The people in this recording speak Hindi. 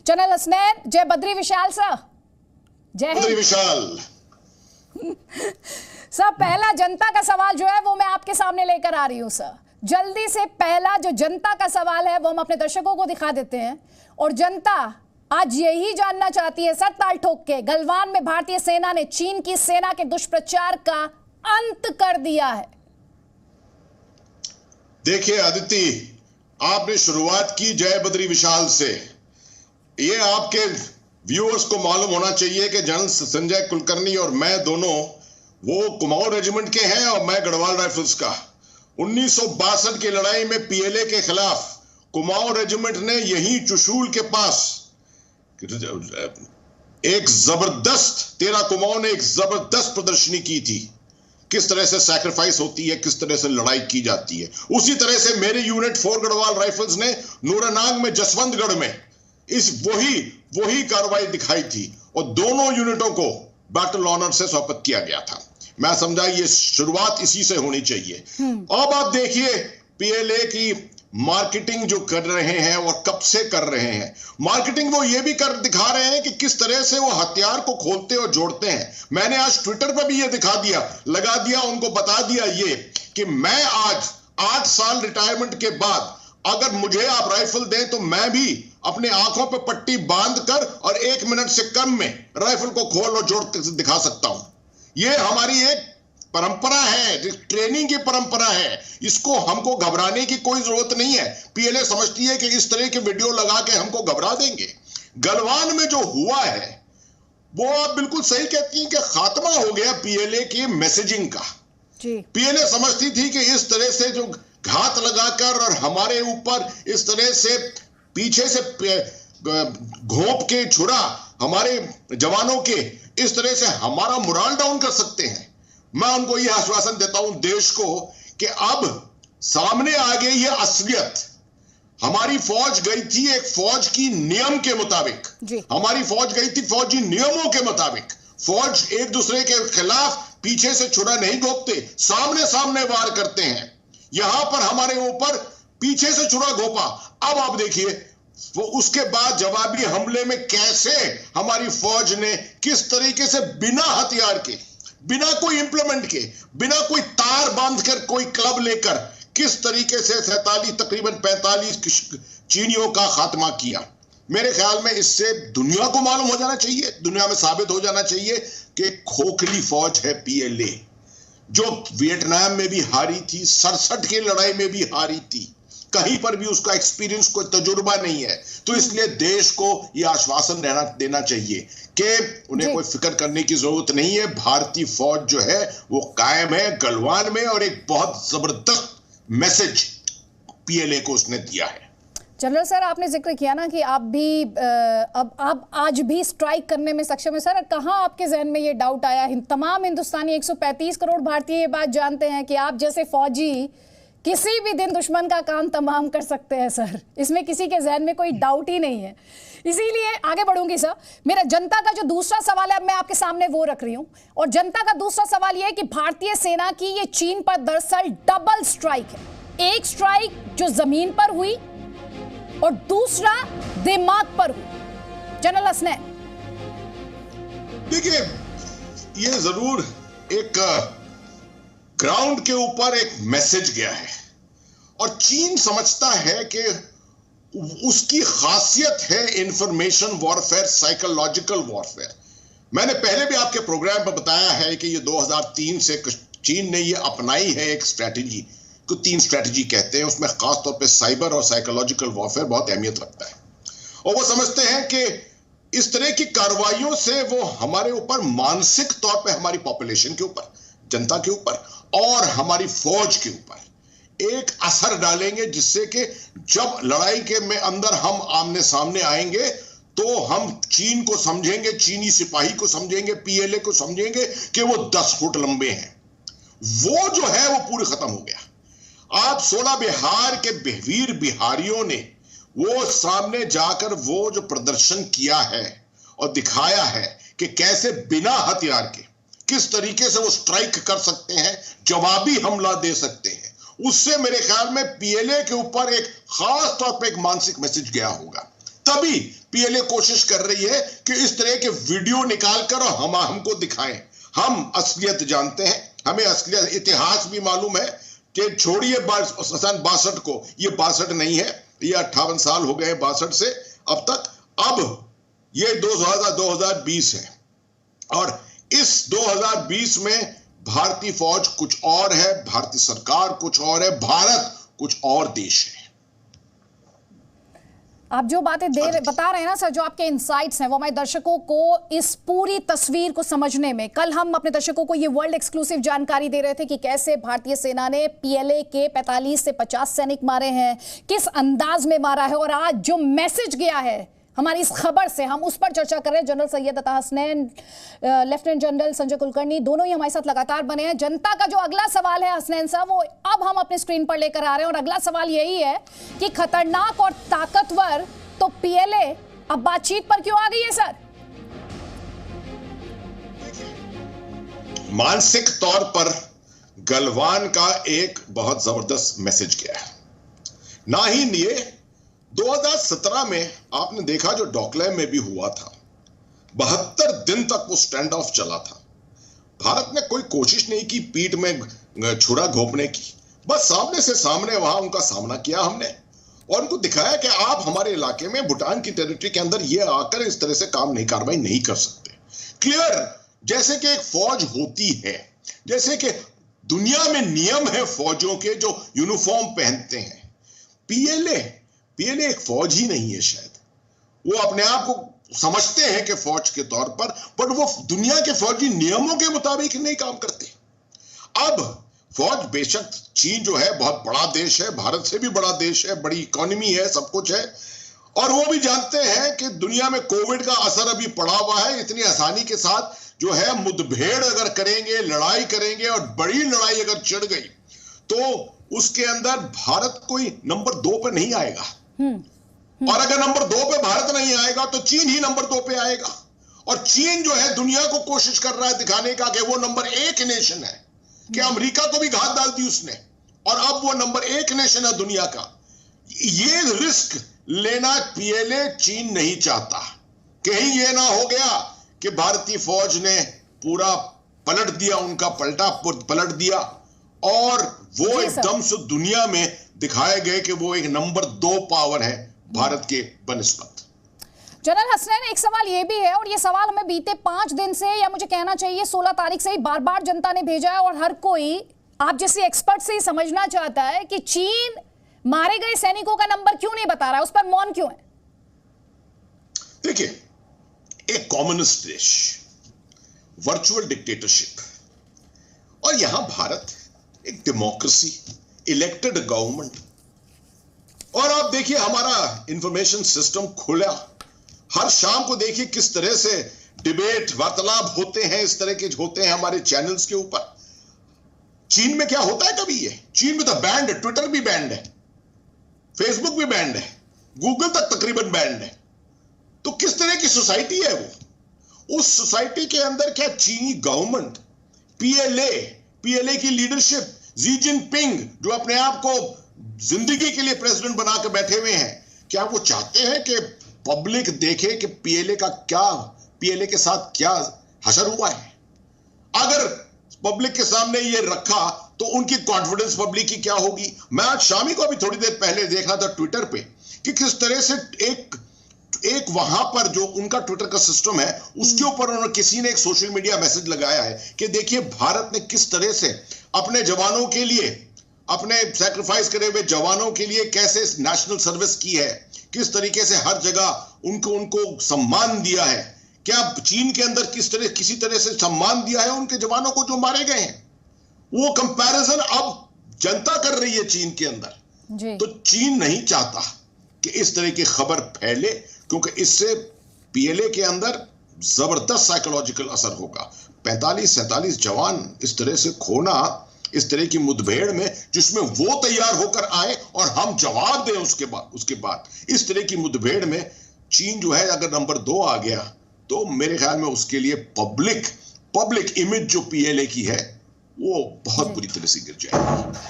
जनरल हसनैन, जय बद्री विशाल सर। जय बद्री विशाल सर, पहला जनता का सवाल जो है वो मैं आपके सामने लेकर आ रही हूं सर। जल्दी से पहला जो जनता का सवाल है वो हम अपने दर्शकों को दिखा देते हैं। और जनता आज यही जानना चाहती है सर, ताल ठोक के, गलवान में भारतीय सेना ने चीन की सेना के दुष्प्रचार का अंत कर दिया है। देखिए आदित्य, आपने शुरुआत की जय बद्री विशाल से। ये आपके व्यूअर्स को मालूम होना चाहिए कि जनरल संजय कुलकर्णी और मैं दोनों वो कुमाऊं रेजिमेंट के हैं और मैं गढ़वाल राइफल्स का। 1962 की लड़ाई में पीएलए के खिलाफ कुमाऊं रेजिमेंट ने यहीं चुशूल के पास एक जबरदस्त, तेरा कुमाऊं ने एक जबरदस्त प्रदर्शनी की थी। किस तरह से सैक्रिफाइस होती है, किस तरह से लड़ाई की जाती है। उसी तरह से मेरे यूनिट 4 गढ़वाल राइफल्स ने नूरानांग में, जसवंतगढ़ में इस वही कार्रवाई दिखाई थी और दोनों यूनिटों को बैटल ऑनर से स्वागत किया गया था। मैं समझा ये शुरुआत इसी से होनी चाहिए। अब आप देखिए पीएलए की मार्केटिंग जो कर रहे हैं और कब से कर रहे हैं मार्केटिंग, वो ये भी कर दिखा रहे हैं कि किस तरह से वो हथियार को खोलते और जोड़ते हैं। मैंने आज ट्विटर पर भी ये दिखा दिया, लगा दिया, उनको बता दिया ये कि मैं आज 8 साल रिटायरमेंट के बाद अगर मुझे आप राइफल दें तो मैं भी अपने आंखों पे पट्टी बांध कर और 1 मिनट से कम में राइफल को खोल और जोड़ दिखा सकता हूं। ये हमारी एक परंपरा है, ट्रेनिंग की परंपरा है। इसको हमको घबराने की कोई जरूरत नहीं है। पीएलए समझती है कि इस तरह के वीडियो लगा के हमको घबरा देंगे। गलवान में जो हुआ है वो आप बिल्कुल सही कहती हैं कि खात्मा हो गया पीएलए की मैसेजिंग का। पीएलए समझती थी कि इस तरह से जो घात लगाकर और हमारे ऊपर इस तरह से पीछे से घोंप के छुरा हमारे जवानों के, इस तरह से हमारा मोरल डाउन कर सकते हैं। मैं उनको यह आश्वासन देता हूं देश को कि अब सामने आ गई ये असलियत। हमारी फौज गई थी एक फौज की नियम के मुताबिक, हमारी फौज गई थी फौजी नियमों के मुताबिक। फौज एक दूसरे के खिलाफ पीछे से छुरा नहीं घोंपते, सामने सामने वार करते हैं। यहां पर हमारे ऊपर पीछे से छुरा घोंपा। अब आप देखिए वो उसके बाद जवाबी हमले में कैसे हमारी फौज ने किस तरीके से बिना हथियार के, बिना कोई इंप्लीमेंट के, बिना कोई तार बांधकर, कोई क्लब लेकर किस तरीके से तकरीबन 45 चीनियों का खात्मा किया। मेरे ख्याल में इससे दुनिया को मालूम हो जाना चाहिए, दुनिया में साबित हो जाना चाहिए कि खोखली फौज है पीएलए, जो वियतनाम में भी हारी थी, 67 की लड़ाई में भी हारी थी, कहीं पर भी उसका एक्सपीरियंस, कोई तजुर्बा नहीं है। तो इसलिए देश को यह आश्वासन देना चाहिए कि उन्हें कोई फिक्र करने की जरूरत नहीं है। भारतीय फौज जो है वो कायम है गलवान में और एक बहुत जबरदस्त मैसेज पीएलए को उसने दिया है। जनरल सर, आपने जिक्र किया ना कि आप भी अब आप आज भी स्ट्राइक करने में सक्षम है सर। कहाँ आपके जहन में ये डाउट आया? तमाम हिंदुस्तानी 135 करोड़ भारतीय ये बात जानते हैं कि आप जैसे फौजी किसी भी दिन दुश्मन का काम तमाम कर सकते हैं सर। इसमें किसी के जहन में कोई डाउट ही नहीं है। इसीलिए आगे बढ़ूंगी सर। मेरा जनता का जो दूसरा सवाल है, मैं आपके सामने वो रख रही हूं। और जनता का दूसरा सवाल यह है कि भारतीय सेना की ये चीन पर दरअसल डबल स्ट्राइक है। एक स्ट्राइक जो जमीन पर हुई और दूसरा दिमाग पर हुई। जनरल हसनैन, देखिए ये जरूर एक ग्राउंड के ऊपर एक मैसेज गया है और चीन समझता है कि उसकी खासियत है इंफॉर्मेशन वॉरफेयर, साइकोलॉजिकल वॉरफेयर। मैंने पहले भी आपके प्रोग्राम पर बताया है कि ये 2003 से चीन ने ये अपनाई है एक स्ट्रैटेजी को, 3 स्ट्रैटेजी कहते हैं। उसमें खासतौर पे साइबर और साइकोलॉजिकल वॉरफेयर बहुत अहमियत रखता है और वो समझते हैं कि इस तरह की कार्रवाइयों से वो हमारे ऊपर मानसिक तौर पे, हमारी पॉपुलेशन के ऊपर, जनता के ऊपर और हमारी फौज के ऊपर एक असर डालेंगे, जिससे कि जब लड़ाई के में अंदर हम आमने सामने आएंगे तो हम चीन को समझेंगे, चीनी सिपाही को समझेंगे, पीएलए को समझेंगे कि वो 10 फुट लंबे हैं। वो जो है वो पूरी खत्म हो गया। आप 16 बिहार के वीर बिहारियों ने वो सामने जाकर वो जो प्रदर्शन किया है और दिखाया है कि कैसे बिना हथियार के किस तरीके से वो स्ट्राइक कर सकते हैं, जवाबी हमला दे सकते हैं। उससे मेरे ख्याल में पीएलए के ऊपर एक खास तौर पे एक मानसिक मैसेज गया होगा। तभी पीएलए कोशिश कर रही है कि इस तरह के वीडियो निकाल कर और हमको दिखाएं। हम असलियत जानते हैं, हमें असलियत इतिहास भी मालूम है कि छोड़िए सन 62 को, ये 62 नहीं है, ये 58 साल हो गए 62 से अब तक। अब ये 2020 है और इस 2020 में भारतीय फौज कुछ और है, भारतीय सरकार कुछ और है, भारत कुछ और देश है। आप जो बातें बता रहे हैं ना सर, जो आपके इंसाइट्स हैं, वो हमारे दर्शकों को इस पूरी तस्वीर को समझने में, कल हम अपने दर्शकों को ये वर्ल्ड एक्सक्लूसिव जानकारी दे रहे थे कि कैसे भारतीय सेना ने पीएलए के 45 से 50 सैनिक मारे हैं, किस अंदाज में मारा है, और आज जो मैसेज गया है हमारी इस खबर से, हम उस पर चर्चा कर रहे हैं। जनरल सैयद अता हसनैन, लेफ्टिनेंट जनरल संजय कुलकर्णी, दोनों ही हमारे साथ लगातार बने हैं। जनता का जो अगला सवाल है हसनैन साहब, वो अब हम अपने स्क्रीन पर लेकर आ रहे हैं, और अगला सवाल यही है कि खतरनाक और ताकतवर तो पीएलए अब बातचीत पर क्यों आ गई है सर? मानसिक तौर पर गलवान का एक बहुत जबरदस्त मैसेज गया है। ना ही लिए 2017 में आपने देखा जो डोकलाम में भी हुआ था, 72 दिन तक वो स्टैंड ऑफ चला था। भारत ने कोई कोशिश नहीं की पीठ में छुरा घोंपने की, बस सामने से सामने वहां उनका सामना किया हमने और उनको दिखाया कि आप हमारे इलाके में भूटान की टेरिटरी के अंदर ये आकर इस तरह से कार्रवाई नहीं कर सकते। क्लियर, जैसे कि एक फौज होती है, जैसे कि दुनिया में नियम है फौजों के जो यूनिफॉर्म पहनते हैं। पीएलए एक फौज ही नहीं है, शायद वो अपने आप को समझते हैं कि फौज के तौर पर, बट वो दुनिया के फौजी नियमों के मुताबिक नहीं काम करते। अब फौज, बेशक चीन जो है बहुत बड़ा देश है, भारत से भी बड़ा देश है, बड़ी इकोनॉमी है, सब कुछ है, और वो भी जानते हैं कि दुनिया में कोविड का असर अभी पड़ा हुआ है। इतनी आसानी के साथ जो है मुठभेड़ अगर करेंगे, लड़ाई करेंगे और बड़ी लड़ाई अगर छिड़ गई तो उसके अंदर भारत कोई नंबर 2 पे नहीं आएगा। और अगर नंबर 2 पे भारत नहीं आएगा तो चीन ही नंबर 2 पे आएगा। और चीन जो है दुनिया को कोशिश कर रहा है दिखाने का कि वो नंबर 1 नेशन है, कि अमेरिका को भी घात डाल दी उसने और अब वो नंबर 1 नेशन है दुनिया का। ये रिस्क लेना पीएलए चीन नहीं चाहता। कहीं ये ना हो गया कि भारतीय फौज ने पूरा पलट दिया, उनका पलट दिया और वो एकदम से दुनिया में दिखाए गए कि वो एक नंबर 2 पावर है भारत के बनिस्बत। जनरल हसनैन, एक सवाल ये भी है, और ये सवाल हमें बीते 5 दिन से, या मुझे कहना चाहिए 16 तारीख से ही बार बार जनता ने भेजा है, और हर कोई आप जैसे एक्सपर्ट से ही समझना चाहता है कि चीन मारे गए सैनिकों का नंबर क्यों नहीं बता रहा है, उस पर मौन क्यों है? देखिए, एक कम्युनिस्ट देश, वर्चुअल डिक्टेटरशिप, और यहां भारत एक डेमोक्रेसी, इलेक्टेड गवर्नमेंट, और आप देखिए हमारा इंफॉर्मेशन सिस्टम खुला, हर शाम को देखिए किस तरह से डिबेट, वार्तालाप होते हैं, इस तरह के होते हैं हमारे चैनल्स के ऊपर। चीन में क्या होता है कभी? ये चीन में तो बैंड है, ट्विटर भी बैंड है, फेसबुक भी बैंड है, गूगल तक तकरीबन बैंड है। तो किस तरह की सोसाइटी है वो? उस सोसाइटी के अंदर क्या चीनी गवर्नमेंट, पीएलए की लीडरशिप, जी जिनपिंग जो अपने आप को जिंदगी के लिए प्रेसिडेंट बनाकर बैठे हुए हैं, क्या वो चाहते हैं कि पब्लिक देखे कि पीएलए के साथ क्या हशर हुआ है? अगर पब्लिक के सामने ये रखा तो उनकी कॉन्फिडेंस पब्लिक की क्या होगी? मैं आज शामी को अभी थोड़ी देर पहले देख रहा था ट्विटर पे कि किस तरह से एक वहां पर जो उनका ट्विटर का सिस्टम है उसके ऊपर उन्होंने किसी ने एक सोशल मीडिया मैसेज लगाया है कि देखिए भारत ने किस तरह से अपने जवानों के लिए, अपने सैक्रिफाइस करे हुए जवानों के लिए कैसे नेशनल सर्विस की है, किस तरीके से हर जगह उनको सम्मान दिया है। क्या चीन के अंदर किसी तरह से सम्मान दिया है उनके जवानों को जो मारे गए हैं? वो कंपैरिजन अब जनता कर रही है चीन के अंदर। तो चीन नहीं चाहता कि इस तरह की खबर फैले, क्योंकि इससे पीएलए के अंदर जबरदस्त साइकोलॉजिकल असर होगा। 45-47 जवान इस तरह से खोना, इस तरह की मुठभेड़ में जिसमें वो तैयार होकर आए और हम जवाब दें उसके बाद इस तरह की मुठभेड़ में चीन जो है अगर नंबर 2 आ गया तो मेरे ख्याल में उसके लिए पब्लिक इमेज जो पीएलए की है वो बहुत बुरी तरह से गिर जाएगी।